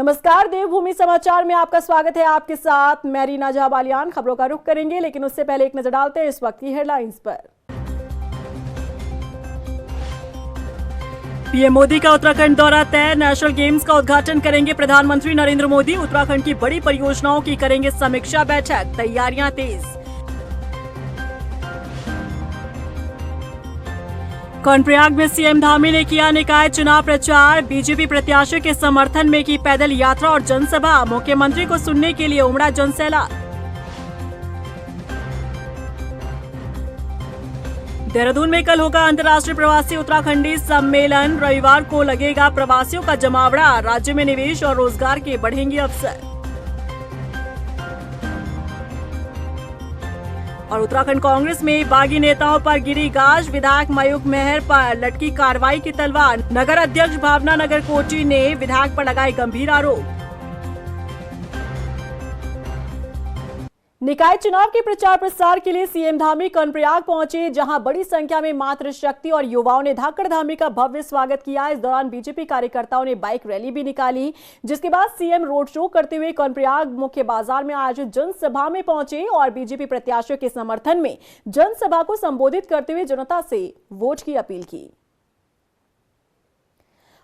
नमस्कार, देवभूमि समाचार में आपका स्वागत है। आपके साथ मैं रीना जहाबालियान। खबरों का रुख करेंगे, लेकिन उससे पहले एक नजर डालते हैं इस वक्त की हेडलाइंस पर। पीएम मोदी का उत्तराखंड दौरा तय। नेशनल गेम्स का उद्घाटन करेंगे प्रधानमंत्री नरेंद्र मोदी। उत्तराखंड की बड़ी परियोजनाओं की करेंगे समीक्षा बैठक। तैयारियां तेज। कर्णप्रयाग में सीएम धामी ने किया निकाय चुनाव प्रचार। बीजेपी प्रत्याशी के समर्थन में की पैदल यात्रा और जनसभा। मुख्यमंत्री को सुनने के लिए उमड़ा जनसैलाब। देहरादून में कल होगा अंतर्राष्ट्रीय प्रवासी उत्तराखंडी सम्मेलन। रविवार को लगेगा प्रवासियों का जमावड़ा। राज्य में निवेश और रोजगार के बढ़ेंगे अवसर। और उत्तराखंड कांग्रेस में बागी नेताओं पर गिरी गाज। विधायक मयूख मेहर पर लटकी कार्रवाई की तलवार। नगर अध्यक्ष भावना नगर कोटी ने विधायक पर लगाए गंभीर आरोप। निकाय चुनाव के प्रचार प्रसार के लिए सीएम धामी कर्णप्रयाग पहुंचे, जहां बड़ी संख्या में मातृशक्ति और युवाओं ने धाकड़ धामी का भव्य स्वागत किया। इस दौरान बीजेपी कार्यकर्ताओं ने बाइक रैली भी निकाली, जिसके बाद सीएम रोड शो करते हुए कर्णप्रयाग मुख्य बाजार में आयोजित जनसभा में पहुंचे और बीजेपी प्रत्याशियों के समर्थन में जनसभा को संबोधित करते हुए जनता से वोट की अपील की।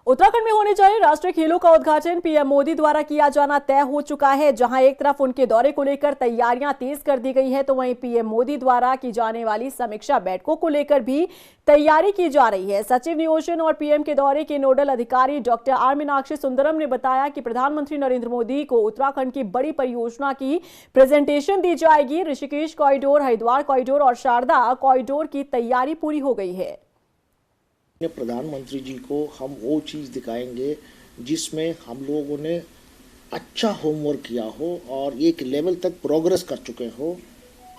उत्तराखंड में होने जा रहे राष्ट्रीय खेलों का उद्घाटन पीएम मोदी द्वारा किया जाना तय हो चुका है। जहां एक तरफ उनके दौरे को लेकर तैयारियां तेज कर दी गई है, तो वहीं पीएम मोदी द्वारा की जाने वाली समीक्षा बैठकों को लेकर भी तैयारी की जा रही है। सचिव नियोजन और पीएम के दौरे के नोडल अधिकारी डॉक्टर आर मीनाक्षी सुंदरम ने बताया कि प्रधानमंत्री नरेंद्र मोदी को उत्तराखंड की बड़ी परियोजना की प्रेजेंटेशन दी जाएगी। ऋषिकेश कॉरिडोर, हरिद्वार कॉरिडोर और शारदा कॉरिडोर की तैयारी पूरी हो गई है। प्रधानमंत्री जी को हम वो चीज़ दिखाएंगे जिसमें हम लोगों ने अच्छा होमवर्क किया हो और एक लेवल तक प्रोग्रेस कर चुके हो।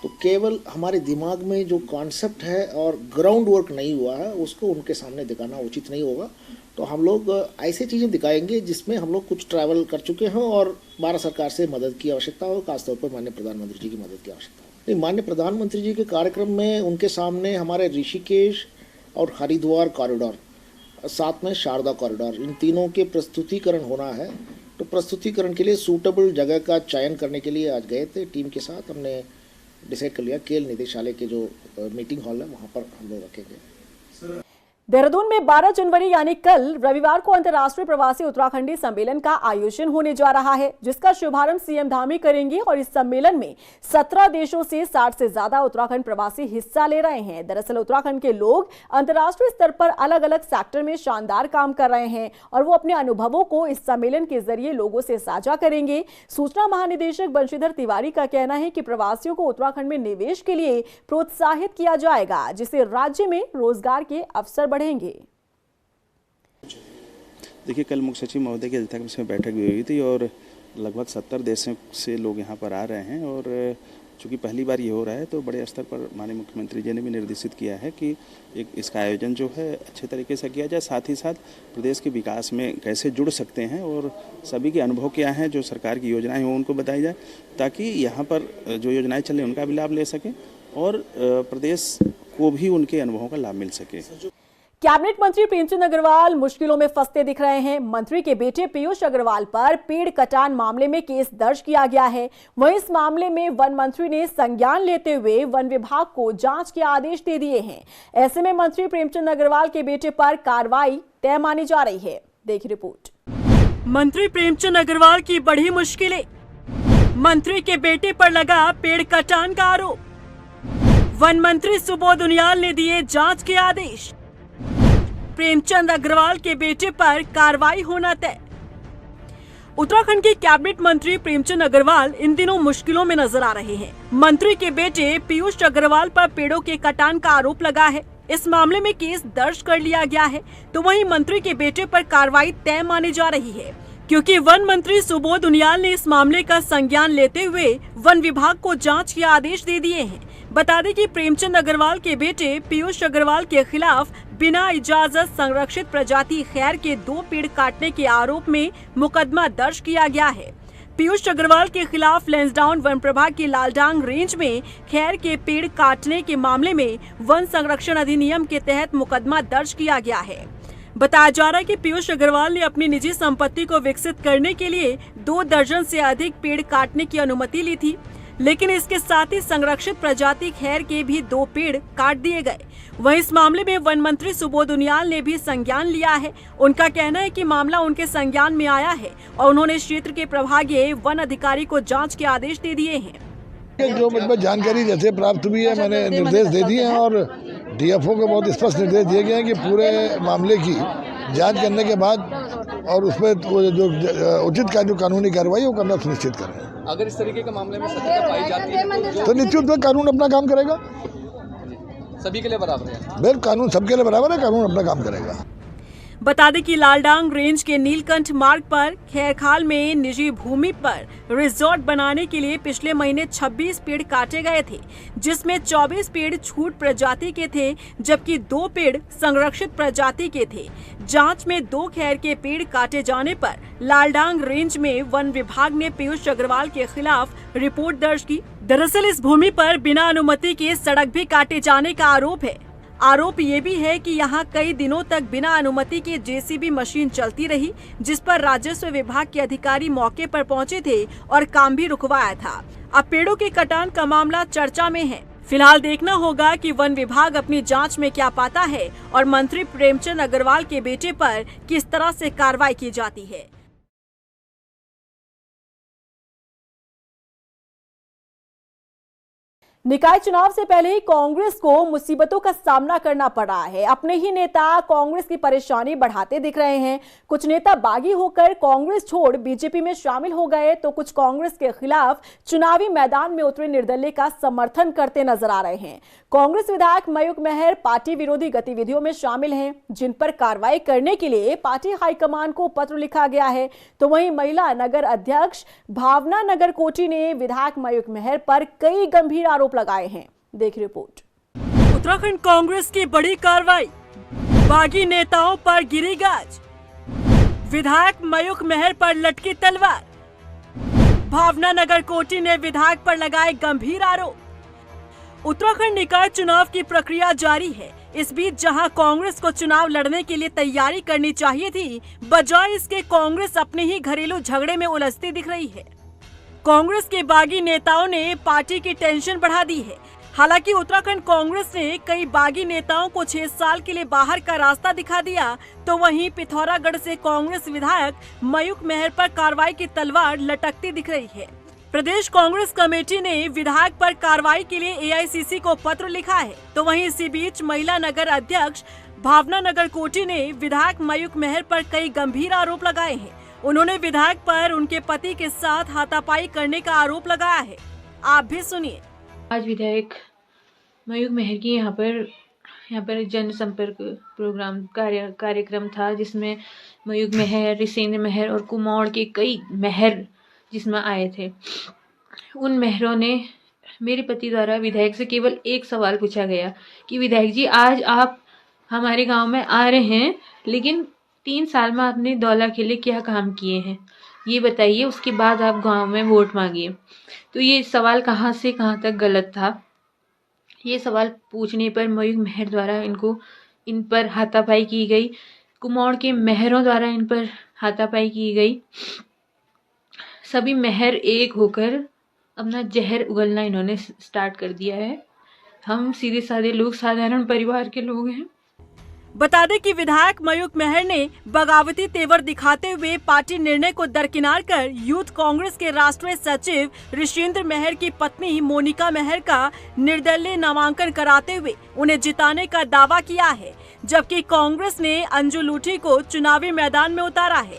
तो केवल हमारे दिमाग में जो कॉन्सेप्ट है और ग्राउंड वर्क नहीं हुआ है, उसको उनके सामने दिखाना उचित नहीं होगा। तो हम लोग ऐसी चीज़ें दिखाएंगे जिसमें हम लोग कुछ ट्रैवल कर चुके हों और भारत सरकार से मदद की आवश्यकता हो, खासतौर पर माननीय प्रधानमंत्री जी की मदद की आवश्यकता हो। नहीं, माननीय प्रधानमंत्री जी के कार्यक्रम में उनके सामने हमारे ऋषिकेश और हरिद्वार कॉरिडोर, साथ में शारदा कॉरिडोर, इन तीनों के प्रस्तुतिकरण होना है। तो प्रस्तुतिकरण के लिए सूटेबल जगह का चयन करने के लिए आज गए थे। टीम के साथ हमने डिसाइड कर लिया केल निदेशालय के जो मीटिंग हॉल है वहाँ पर हम लोग रखेंगे। देहरादून में 12 जनवरी यानी कल रविवार को अंतर्राष्ट्रीय प्रवासी उत्तराखंडी सम्मेलन का आयोजन होने जा रहा है, जिसका शुभारंभ सीएम धामी करेंगे। और इस सम्मेलन में 17 देशों से 60 से ज्यादा उत्तराखंड प्रवासी हिस्सा ले रहे हैं। दरअसल उत्तराखंड के लोग अंतर्राष्ट्रीय स्तर पर अलग अलग सेक्टर में शानदार काम कर रहे हैं और वो अपने अनुभवों को इस सम्मेलन के जरिए लोगों से साझा करेंगे। सूचना महानिदेशक बंशीधर तिवारी का कहना है कि प्रवासियों को उत्तराखंड में निवेश के लिए प्रोत्साहित किया जाएगा, जिससे राज्य में रोजगार के अवसर बढ़ेंगे। देखिए, कल मुख्य सचिव महोदय की अध्यक्षता में बैठक भी हुई थी और लगभग 70 देशों से लोग यहाँ पर आ रहे हैं। और चूँकि पहली बार ये हो रहा है, तो बड़े स्तर पर माननीय मुख्यमंत्री जी ने भी निर्देशित किया है कि इसका आयोजन जो है अच्छे तरीके से किया जाए। साथ ही साथ प्रदेश के विकास में कैसे जुड़ सकते हैं और सभी के अनुभव क्या हैं, जो सरकार की योजनाएं हैं उनको बताई जाए, ताकि यहाँ पर जो योजनाएं चल रही हैं उनका भी लाभ ले सकें और प्रदेश को भी उनके अनुभवों का लाभ मिल सके। कैबिनेट मंत्री प्रेमचंद अग्रवाल मुश्किलों में फंसते दिख रहे हैं। मंत्री के बेटे पीयूष अग्रवाल पर पेड़ कटान मामले में केस दर्ज किया गया है। वहीं इस मामले में वन मंत्री ने संज्ञान लेते हुए वन विभाग को जांच के आदेश दे दिए हैं। ऐसे में मंत्री प्रेमचंद अग्रवाल के बेटे पर कार्रवाई तय मानी जा रही है। देखिए रिपोर्ट। मंत्री प्रेमचंद अग्रवाल की बढ़ी मुश्किलें। मंत्री के बेटे पर लगा पेड़ कटान का आरोप। वन मंत्री सुबोध उनियाल ने दिए जांच के आदेश। प्रेमचंद अग्रवाल के बेटे पर कार्रवाई होना तय। उत्तराखंड के कैबिनेट मंत्री प्रेमचंद अग्रवाल इन दिनों मुश्किलों में नजर आ रहे हैं। मंत्री के बेटे पीयूष अग्रवाल पर पेड़ों के कटान का आरोप लगा है। इस मामले में केस दर्ज कर लिया गया है, तो वहीं मंत्री के बेटे पर कार्रवाई तय मानी जा रही है, क्योंकि वन मंत्री सुबोध उनियाल ने इस मामले का संज्ञान लेते हुए वन विभाग को जांच के आदेश दे दिए हैं। बता दें कि प्रेमचंद अग्रवाल के बेटे पीयूष अग्रवाल के खिलाफ बिना इजाजत संरक्षित प्रजाति खैर के 2 पेड़ काटने के आरोप में मुकदमा दर्ज किया गया है। पीयूष अग्रवाल के खिलाफ लैंसडाउन वन प्रभाग की लालडांग रेंज में खैर के पेड़ काटने के मामले में वन संरक्षण अधिनियम के तहत मुकदमा दर्ज किया गया है। बताया जा रहा है कि पीयूष अग्रवाल ने अपनी निजी संपत्ति को विकसित करने के लिए 2 दर्जन से अधिक पेड़ काटने की अनुमति ली थी, लेकिन इसके साथ ही संरक्षित प्रजाति खैर के भी 2 पेड़ काट दिए गए। वहीं इस मामले में वन मंत्री सुबोध उनियाल ने भी संज्ञान लिया है। उनका कहना है कि मामला उनके संज्ञान में आया है और उन्होंने क्षेत्र के प्रभागीय वन अधिकारी को जांच के आदेश दे दिए हैं। जो मुझ पर जानकारी जैसे प्राप्त हुई है, मैंने निर्देश दे दिए हैं और डीएफओ को बहुत स्पष्ट निर्देश दिए गए हैं कि पूरे मामले की जांच करने के बाद और उस पर जो उचित कानूनी कार्रवाई वो करना सुनिश्चित करें। अगर इस तरीके के मामले में सत्यता पाई जाती है तो निश्चित रूप से कानून अपना काम करेगा। सभी के लिए बराबर है। बिल्कुल, कानून सबके लिए बराबर है, कानून अपना काम करेगा। बता दें कि लालडांग रेंज के नीलकंठ मार्ग पर खैरखाल में निजी भूमि पर रिजॉर्ट बनाने के लिए पिछले महीने 26 पेड़ काटे गए थे, जिसमें 24 पेड़ छूट प्रजाति के थे, जबकि 2 पेड़ संरक्षित प्रजाति के थे। जांच में 2 खैर के पेड़ काटे जाने पर लालडांग रेंज में वन विभाग ने पीयूष अग्रवाल के खिलाफ रिपोर्ट दर्ज की। दरअसल इस भूमि पर बिना अनुमति के सड़क भी काटे जाने का आरोप है। आरोप ये भी है कि यहाँ कई दिनों तक बिना अनुमति के जेसीबी मशीन चलती रही, जिस पर राजस्व विभाग के अधिकारी मौके पर पहुंचे थे और काम भी रुकवाया था। अब पेड़ों के कटान का मामला चर्चा में है। फिलहाल देखना होगा कि वन विभाग अपनी जांच में क्या पाता है और मंत्री प्रेमचंद अग्रवाल के बेटे पर किस तरह से कार्रवाई की जाती है। निकाय चुनाव से पहले ही कांग्रेस को मुसीबतों का सामना करना पड़ रहा है। अपने ही नेता कांग्रेस की परेशानी बढ़ाते दिख रहे हैं। कुछ नेता बागी होकर कांग्रेस छोड़ बीजेपी में शामिल हो गए, तो कुछ कांग्रेस के खिलाफ चुनावी मैदान में उतरे निर्दलीय का समर्थन करते नजर आ रहे हैं। कांग्रेस विधायक मयूख मेहर पार्टी विरोधी गतिविधियों में शामिल हैं, जिन पर कार्रवाई करने के लिए पार्टी हाईकमान को पत्र लिखा गया है। तो वहीं महिला नगर अध्यक्ष भावना नगर कोटी ने विधायक मयूख मेहर पर कई गंभीर आरोप लगाए हैं। देख रिपोर्ट। उत्तराखंड कांग्रेस की बड़ी कार्रवाई, बागी नेताओं पर गिरी गाज, विधायक मयूख मेहर पर लटकी तलवार, भावना नगर कोटी ने विधायक पर लगाए गंभीर आरोप। उत्तराखंड निकाय चुनाव की प्रक्रिया जारी है। इस बीच जहां कांग्रेस को चुनाव लड़ने के लिए तैयारी करनी चाहिए थी, बजाय इसके कांग्रेस अपने ही घरेलू झगड़े में उलझती दिख रही है। कांग्रेस के बागी नेताओं ने पार्टी की टेंशन बढ़ा दी है। हालांकि उत्तराखंड कांग्रेस ने कई बागी नेताओं को 6 साल के लिए बाहर का रास्ता दिखा दिया, तो वहीं पिथौरागढ़ से कांग्रेस विधायक मयूख मेहर पर कार्रवाई की तलवार लटकती दिख रही है। प्रदेश कांग्रेस कमेटी ने विधायक पर कार्रवाई के लिए एआईसीसी को पत्र लिखा है। तो वहीं इसी बीच महिला नगर अध्यक्ष भावना नगर कोटी ने विधायक मयूख मेहर पर कई गंभीर आरोप लगाए हैं। उन्होंने विधायक पर उनके पति के साथ हाथापाई करने का आरोप लगाया है। आप भी सुनिए। आज विधायक मयूख मेहर की यहाँ पर जनसंपर्क प्रोग्राम कार्यक्रम था, जिसमें मयूख मेहर, रिसेंद्र मेहर और कुमाऊं के कई मेहर जिसमें आए थे। उन मेहरों ने मेरे पति द्वारा विधायक से केवल एक सवाल पूछा गया कि विधायक जी, आज आप हमारे गांव में आ रहे हैं, लेकिन 3 साल में आपने दौला के लिए क्या काम किए हैं, ये बताइए, उसके बाद आप गांव में वोट मांगिए। तो ये सवाल कहाँ से कहाँ तक गलत था। ये सवाल पूछने पर मयूख मेहर द्वारा इन पर हाथापाई की गई। कुमाऊं के मेहरों द्वारा इन पर हाथापाई की गई। सभी मेहर एक होकर अपना जहर उगलना इन्होंने स्टार्ट कर दिया है। हम सीधे साधे लोग, साधारण परिवार के लोग हैं। बता दें कि विधायक मयूख मेहर ने बगावती तेवर दिखाते हुए पार्टी निर्णय को दरकिनार कर यूथ कांग्रेस के राष्ट्रीय सचिव रिसेंद्र मेहर की पत्नी मोनिका मेहर का निर्दलीय नामांकन कराते हुए उन्हें जिताने का दावा किया है, जबकि कांग्रेस ने अंजू लूठी को चुनावी मैदान में उतारा है,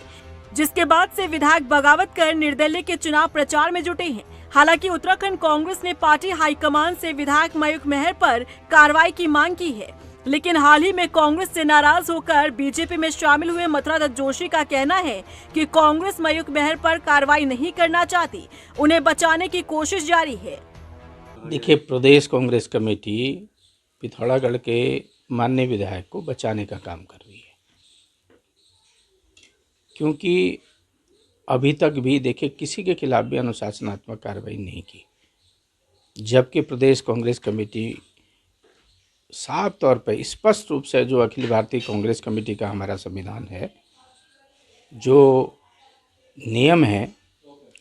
जिसके बाद से विधायक बगावत कर निर्दलीय के चुनाव प्रचार में जुटे हैं। हालांकि उत्तराखंड कांग्रेस ने पार्टी हाईकमान से विधायक मयूख मेहर पर कार्रवाई की मांग की है, लेकिन हाल ही में कांग्रेस से नाराज होकर बीजेपी में शामिल हुए मथुरा दत्त जोशी का कहना है कि कांग्रेस मयूख मेहर पर कार्रवाई नहीं करना चाहती, उन्हें बचाने की कोशिश जारी है। देखिए, प्रदेश कांग्रेस कमेटी पिथौरागढ़ के माननीय विधायक को बचाने का काम कर रही है, क्योंकि अभी तक भी देखिए किसी के खिलाफ भी अनुशासनात्मक कार्रवाई नहीं की, जबकि प्रदेश कांग्रेस कमेटी साफ तौर पर स्पष्ट रूप से जो अखिल भारतीय कांग्रेस कमेटी का हमारा संविधान है, जो नियम है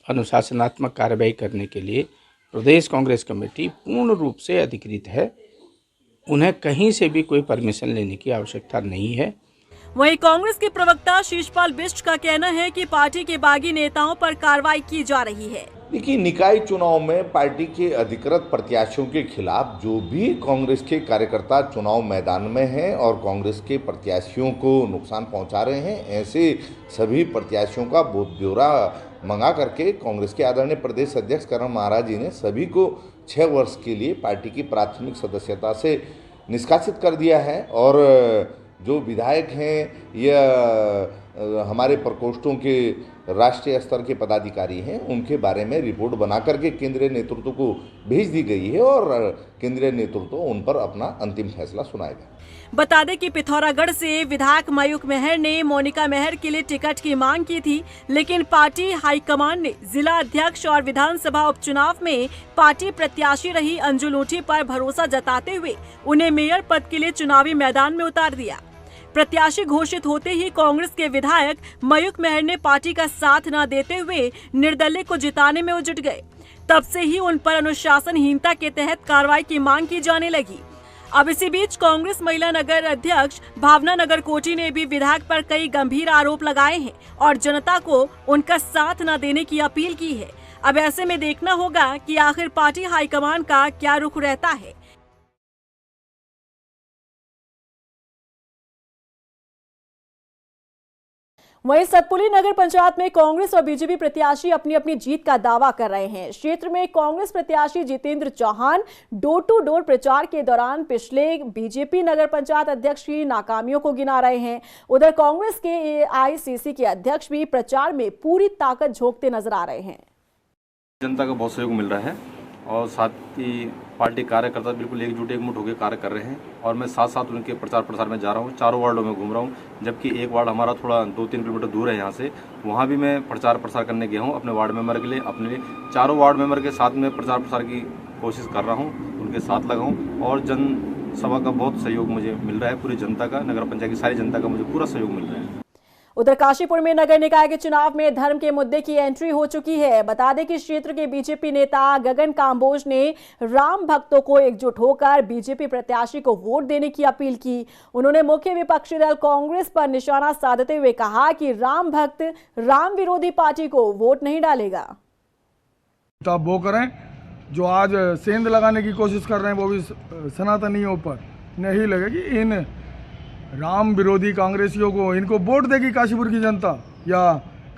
अनुशासनात्मक कार्रवाई करने के लिए, प्रदेश कांग्रेस कमेटी पूर्ण रूप से अधिकृत है। उन्हें कहीं से भी कोई परमिशन लेने की आवश्यकता नहीं है। वहीं कांग्रेस के प्रवक्ता शीशपाल बिष्ट का कहना है कि पार्टी के बागी नेताओं पर कार्रवाई की जा रही है। देखिए, निकाय चुनाव में पार्टी के अधिकृत प्रत्याशियों के खिलाफ जो भी कांग्रेस के कार्यकर्ता चुनाव मैदान में हैं और कांग्रेस के प्रत्याशियों को नुकसान पहुंचा रहे हैं, ऐसे सभी प्रत्याशियों का ब्यौरा मंगा करके कांग्रेस के आदरणीय प्रदेश अध्यक्ष करण महाराज जी ने सभी को 6 वर्ष के लिए पार्टी की प्राथमिक सदस्यता से निष्कासित कर दिया है। और जो विधायक हैं या हमारे प्रकोष्ठों के राष्ट्रीय स्तर के पदाधिकारी हैं, उनके बारे में रिपोर्ट बना करके केंद्रीय नेतृत्व को भेज दी गई है और केंद्रीय नेतृत्व उन पर अपना अंतिम फैसला सुनाएगा। बता दें कि पिथौरागढ़ से विधायक मयूख मेहर ने मोनिका मेहर के लिए टिकट की मांग की थी, लेकिन पार्टी हाईकमान ने जिला अध्यक्ष और विधानसभा उपचुनाव में पार्टी प्रत्याशी रही अंजू लूठी पर भरोसा जताते हुए उन्हें मेयर पद के लिए चुनावी मैदान में उतार दिया। प्रत्याशी घोषित होते ही कांग्रेस के विधायक मयूख मेहर ने पार्टी का साथ न देते हुए निर्दलीय को जिताने में जुट गए। तब से ही उन पर अनुशासनहीनता के तहत कार्रवाई की मांग की जाने लगी। अब इसी बीच कांग्रेस महिला नगर अध्यक्ष भावना नगर कोटी ने भी विधायक पर कई गंभीर आरोप लगाए हैं और जनता को उनका साथ न देने की अपील की है। अब ऐसे में देखना होगा कि आखिर पार्टी हाईकमान का क्या रुख रहता है। वहीं सतपुली नगर पंचायत में कांग्रेस और बीजेपी प्रत्याशी अपनी अपनी जीत का दावा कर रहे हैं। क्षेत्र में कांग्रेस प्रत्याशी Jitendra Chauhan door to door प्रचार के दौरान पिछले बीजेपी नगर पंचायत अध्यक्ष की नाकामियों को गिना रहे हैं। उधर कांग्रेस के एआईसीसी के अध्यक्ष भी प्रचार में पूरी ताकत झोंकते नजर आ रहे हैं। जनता का बहुत सहयोग मिल रहा है और साथ ही पार्टी कार्यकर्ता बिल्कुल एकमुठ होकर कार्य कर रहे हैं और मैं साथ साथ उनके प्रचार प्रसार में जा रहा हूँ। 4 वार्डों में घूम रहा हूँ, जबकि एक वार्ड हमारा थोड़ा 2-3 किलोमीटर दूर है यहाँ से। वहाँ भी मैं प्रचार प्रसार करने गया हूँ अपने वार्ड मेंबर के लिए। अपने 4 वार्ड मेंबर के साथ में प्रचार प्रसार की कोशिश कर रहा हूँ, उनके साथ लगा हूँ और जनसभा का बहुत सहयोग मुझे मिल रहा है। पूरी जनता का, नगर पंचायत की सारी जनता का मुझे पूरा सहयोग मिल रहा है। उधर काशीपुर में नगर निकाय के चुनाव में धर्म के मुद्दे की एंट्री हो चुकी है। बता दें कि क्षेत्र के बीजेपी नेता गगन कांबोज ने राम भक्तों को एकजुट होकर बीजेपी प्रत्याशी को वोट देने की अपील की। उन्होंने मुख्य विपक्षी दल कांग्रेस पर निशाना साधते हुए कहा कि राम भक्त राम विरोधी पार्टी को वोट नहीं डालेगा। तब वो करें जो आज सेंध लगाने की कोशिश कर रहे हैं, वो भी सनातनियों पर नहीं लगेगी। इन राम विरोधी कांग्रेसियों को इनको वोट देगी काशीपुर की जनता या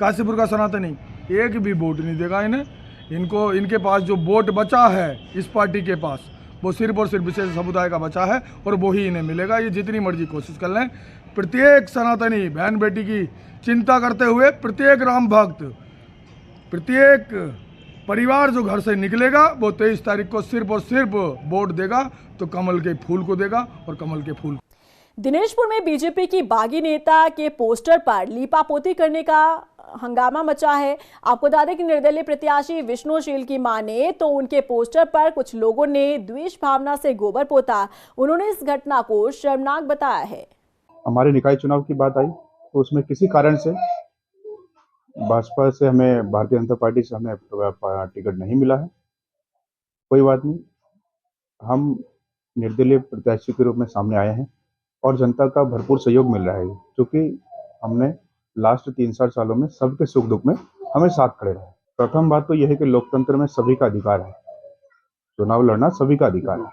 काशीपुर का सनातनी, एक भी वोट नहीं देगा इन्हें। इनको इनके पास जो वोट बचा है इस पार्टी के पास, वो सिर्फ और सिर्फ विशेष समुदाय का बचा है और वही इन्हें मिलेगा। ये जितनी मर्जी कोशिश कर लें, प्रत्येक सनातनी बहन बेटी की चिंता करते हुए प्रत्येक राम भक्त, प्रत्येक परिवार जो घर से निकलेगा वो 23 तारीख को सिर्फ और सिर्फ वोट देगा तो कमल के फूल को देगा और कमल के फूल। दिनेशपुर में बीजेपी की बागी नेता के पोस्टर पर लीपापोती करने का हंगामा मचा है। आपको बता दें कि निर्दलीय प्रत्याशी विष्णुशील की माने तो उनके पोस्टर पर कुछ लोगों ने द्वेष भावना से गोबर पोता। उन्होंने इस घटना को शर्मनाक बताया है। हमारे निकाय चुनाव की बात आई तो उसमें किसी कारण से भाजपा से हमें, भारतीय जनता पार्टी से हमें टिकट नहीं मिला है। कोई बात नहीं, हम निर्दलीय प्रत्याशी के रूप में सामने आए हैं और जनता का भरपूर सहयोग मिल रहा है, क्योंकि हमने लास्ट 3-4 सालों में सबके सुख दुख में हमें साथ खड़े रहे। प्रथम बात तो यह है कि लोकतंत्र में सभी का अधिकार है, चुनाव लड़ना सभी का अधिकार है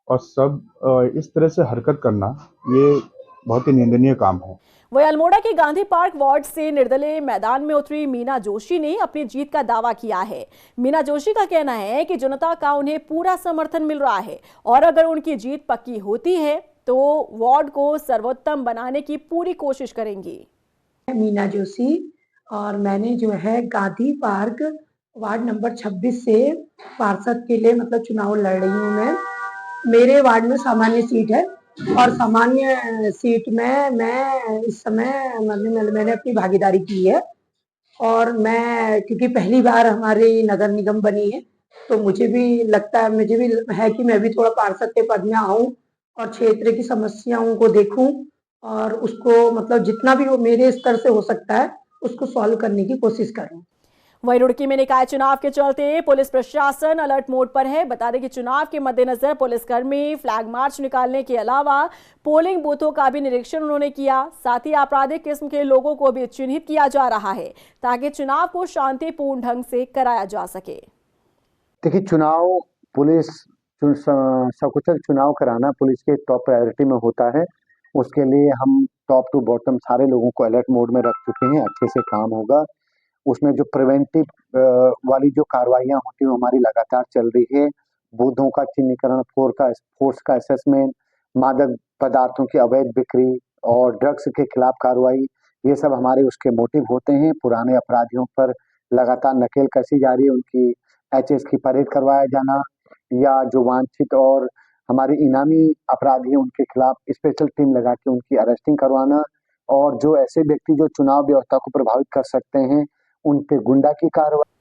और सब इस तरह से हरकत करना ये बहुत ही निंदनीय काम है। वहीं अल्मोड़ा के गांधी पार्क वार्ड से निर्दलीय मैदान में उतरी मीना जोशी ने अपनी जीत का दावा किया है। मीना जोशी का कहना है कि जनता का उन्हें पूरा समर्थन मिल रहा है और अगर उनकी जीत पक्की होती है तो वार्ड को सर्वोत्तम बनाने की पूरी कोशिश करेंगी। मीना जोशी और मैंने जो है गांधी पार्क वार्ड नंबर 26 से पार्षद के लिए मतलब चुनाव लड़ रही हूँ। मैं, मेरे वार्ड में सामान्य सीट है और सामान्य सीट में मैं इस समय मैंने अपनी भागीदारी की है और मैं, क्योंकि पहली बार हमारी नगर निगम बनी है तो मुझे भी लगता है, मुझे भी है कि मैं भी थोड़ा पार्षद के पद में आऊँ और क्षेत्र की समस्याओं को देखूं और उसको मतलब जितना भी वो मेरे स्तर से हो सकता है उसको सॉल्व करने की कोशिश करूं। वहीं रुड़की में निकाय चुनाव के चलते पुलिस प्रशासन अलर्ट मोड पर है। बता दें कि चुनाव के मद्देनजर पुलिसकर्मी फ्लैग मार्च निकालने के अलावा पोलिंग बूथों का भी निरीक्षण उन्होंने किया। साथ ही आपराधिक किस्म के लोगों को भी चिन्हित किया जा रहा है ताकि चुनाव को शांतिपूर्ण ढंग से कराया जा सके। देखिए, चुनाव पुलिस सकुशल चुनाव कराना पुलिस के टॉप प्रायोरिटी में होता है। उसके लिए हम टॉप टू बॉटम सारे लोगों को अलर्ट मोड में रख चुके हैं। अच्छे से काम होगा। उसमें जो प्रिवेंटिव वाली जो कार्रवाइयाँ होती हैं वो हमारी लगातार चल रही है। बूथों का चिन्हीकरण, फोर्स का असेसमेंट, मादक पदार्थों की अवैध बिक्री और ड्रग्स के खिलाफ कार्रवाई, ये सब हमारे उसके मोटिव होते हैं। पुराने अपराधियों पर लगातार नकेल कसी जा रही है, उनकी एचएस की परेड करवाया जाना या जो वांछित और हमारे इनामी अपराधी हैं उनके खिलाफ स्पेशल टीम लगा के उनकी अरेस्टिंग करवाना और जो ऐसे व्यक्ति जो चुनाव व्यवस्था को प्रभावित कर सकते हैं उन पे गुंडा की कार्रवाई।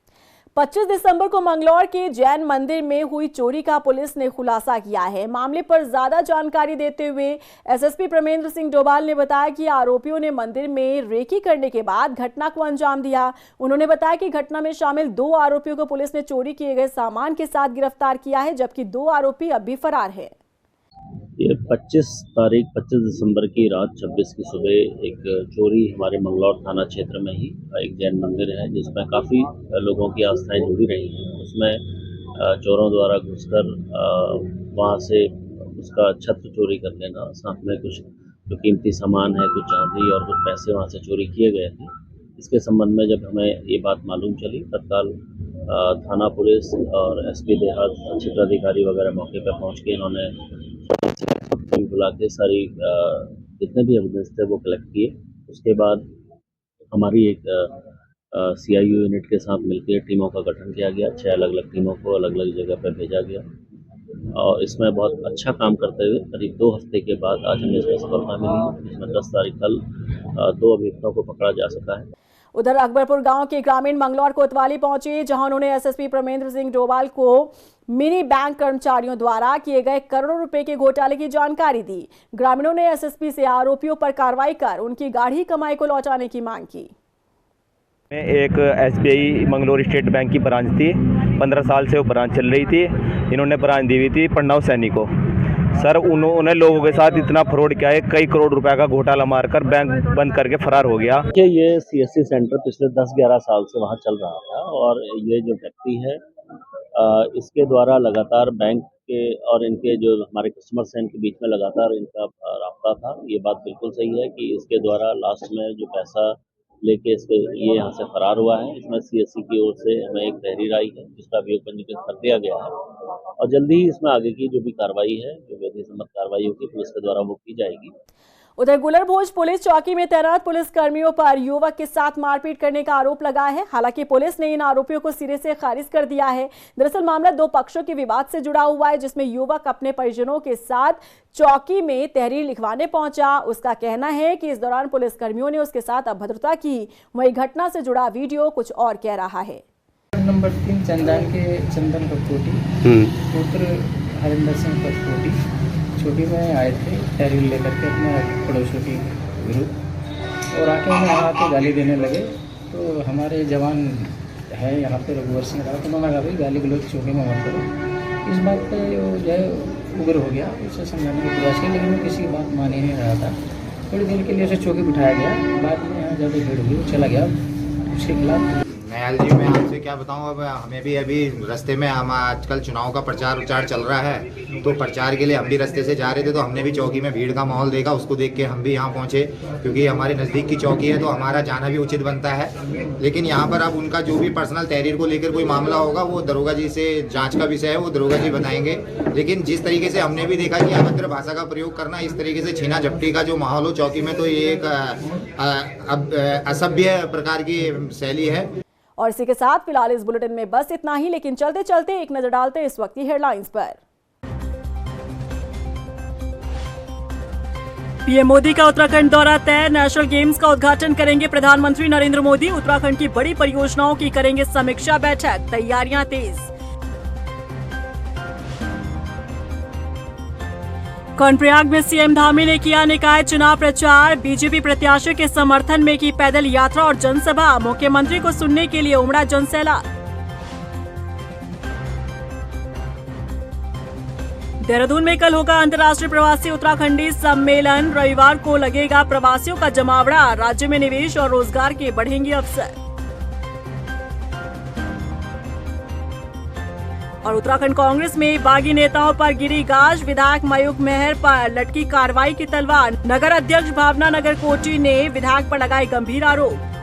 25 दिसंबर को मंगलौर के जैन मंदिर में हुई चोरी का पुलिस ने खुलासा किया है। मामले पर ज्यादा जानकारी देते हुए एसएसपी प्रमेंद्र सिंह डोभाल ने बताया कि आरोपियों ने मंदिर में रेकी करने के बाद घटना को अंजाम दिया। उन्होंने बताया कि घटना में शामिल 2 आरोपियों को पुलिस ने चोरी किए गए सामान के साथ गिरफ्तार किया है, जबकि 2 आरोपी अब भी फरार है। ये 25 दिसंबर की रात 26 की सुबह एक चोरी हमारे मंगलौर थाना क्षेत्र में ही एक जैन मंदिर है जिसमें काफ़ी लोगों की आस्थाएं जुड़ी रही हैं। उसमें चोरों द्वारा घुसकर वहां से उसका छत्र चोरी कर लेना, साथ में कुछ जो कीमती सामान है, कुछ चांदी और कुछ पैसे वहां से चोरी किए गए थे। इसके संबंध में जब हमें ये बात मालूम चली, तत्काल थाना पुलिस और एसपी देहात क्षेत्राधिकारी वगैरह मौके पर पहुँच के इन्होंने बुला के सारी जितने भी एविडेंस थे वो कलेक्ट किए। उसके बाद हमारी एक CIU यूनिट के साथ मिलकर टीमों का गठन किया गया। 6 अलग अलग टीमों को अलग अलग जगह पर भेजा गया और इसमें बहुत अच्छा काम करते हुए करीब 2 हफ्ते के बाद आज हमें इसमें सफलता मिली, जिसमें 10 तारीख कल 2 अभियुक्तों को पकड़ा जा सका है। उधर अकबरपुर गांव के ग्रामीण मंगलौर कोतवाली पहुंचे, जहां उन्होंने एसएसपी प्रमेंद्र सिंह डोभाल को मिनी बैंक कर्मचारियों द्वारा किए गए करोड़ों रुपए के घोटाले की जानकारी दी। ग्रामीणों ने एसएसपी से आरोपियों पर कार्रवाई कर उनकी गाढ़ी कमाई को लौटाने की मांग की। एक SBI मंगलौर स्टेट बैंक की ब्रांच थी, 15 साल से वो ब्रांच चल रही थी। इन्होंने ब्रांच दी हुई थी प्रणव सैनी को। सर उन्होंने लोगों के साथ इतना फ्रॉड किया है, कई करोड़ रुपए का घोटाला मारकर बैंक बंद करके फरार हो गया। ये CSC सेंटर पिछले 10-11 साल से वहाँ चल रहा था और ये जो व्यक्ति है इसके द्वारा लगातार बैंक के और इनके जो हमारे कस्टमर्स हैं इनके बीच में लगातार इनका राब्ता था। ये बात बिल्कुल सही है कि इसके द्वारा लास्ट में जो पैसा लेके ये यहाँ से फरार हुआ है। इसमें CSC की ओर से हमें एक तहरीर आई है जिसका अभियोग पंजीकृत कर दिया गया है और जल्दी ही इसमें आगे की जो भी कार्रवाई है, जो विधिसम्मत कार्रवाई होगी पुलिस के द्वारा वो की जाएगी। उधर गुलरभोज पुलिस चौकी में तैनात पुलिस कर्मियों पर युवक के साथ मारपीट करने का आरोप लगा है। हालांकि पुलिस ने इन आरोपियों को सिरे से खारिज कर दिया है। दरअसल मामला 2 पक्षों के विवाद से जुड़ा हुआ है, जिसमें युवक अपने परिजनों के साथ चौकी में तहरीर लिखवाने पहुंचा। उसका कहना है कि इस दौरान पुलिस कर्मियों ने उसके साथ अभद्रता की। वही घटना से जुड़ा वीडियो कुछ और कह रहा है। नंबर 3 चंदन कपकोटी, पुत्र हरिंदर सिंह कपकोटी छोटी में आए थे तहरीर लेकर के अपने पड़ोसियों के विरुद्ध और आके हमें यहाँ पे गाली देने लगे। तो हमारे जवान है यहाँ पे रघुवर सिंह राव, तो उन्होंने कहा भाई गाली गलौज चौकी में मत करो। इस बात पे जो है उग्र हो गया, उसे समझाने का प्रयास किया लेकिन वो किसी की बात मान ही नहीं रहा था। थोड़ी देर के लिए उसे चौकी बिठाया गया, बाद में यहाँ ज़्यादा भीड़ हुई, चला गया उसके खिलाफ। नयाल जी, मैं आपसे क्या बताऊं, अब हमें भी अभी रास्ते में हम आजकल चुनाव का प्रचार उचार चल रहा है, तो प्रचार के लिए हम भी रास्ते से जा रहे थे तो हमने भी चौकी में भीड़ का माहौल देखा। उसको देख के हम भी यहाँ पहुँचे क्योंकि हमारे नज़दीक की चौकी है तो हमारा जाना भी उचित बनता है। लेकिन यहाँ पर अब उनका जो भी पर्सनल तहरीर को लेकर कोई मामला होगा वो दरोगा जी से जाँच का विषय है, वो दरोगा जी बताएंगे। लेकिन जिस तरीके से हमने भी देखा कि अभद्र भाषा का प्रयोग करना, इस तरीके से छीना झपटी का जो माहौल हो चौकी में, तो ये एक असभ्य प्रकार की शैली है। और इसी के साथ फिलहाल इस बुलेटिन में बस इतना ही, लेकिन चलते चलते एक नजर डालते इस वक्त की हेडलाइंस पर। पीएम मोदी का उत्तराखंड दौरा तय, नेशनल गेम्स का उद्घाटन करेंगे प्रधानमंत्री नरेंद्र मोदी। उत्तराखंड की बड़ी परियोजनाओं की करेंगे समीक्षा बैठक, तैयारियां तेज। कर्णप्रयाग में सीएम धामी ने किया निकाय चुनाव प्रचार। बीजेपी प्रत्याशियों के समर्थन में की पैदल यात्रा और जनसभा। मुख्यमंत्री को सुनने के लिए उमड़ा जनसैलाब। देहरादून में कल होगा अंतर्राष्ट्रीय प्रवासी उत्तराखंडी सम्मेलन। रविवार को लगेगा प्रवासियों का जमावड़ा। राज्य में निवेश और रोजगार के बढ़ेंगे अवसर। और उत्तराखंड कांग्रेस में बागी नेताओं पर गिरी गाज। विधायक मयूख मेहर पर लटकी कार्रवाई की तलवार। नगर अध्यक्ष भावना नगर कोटी ने विधायक पर लगाए गंभीर आरोप।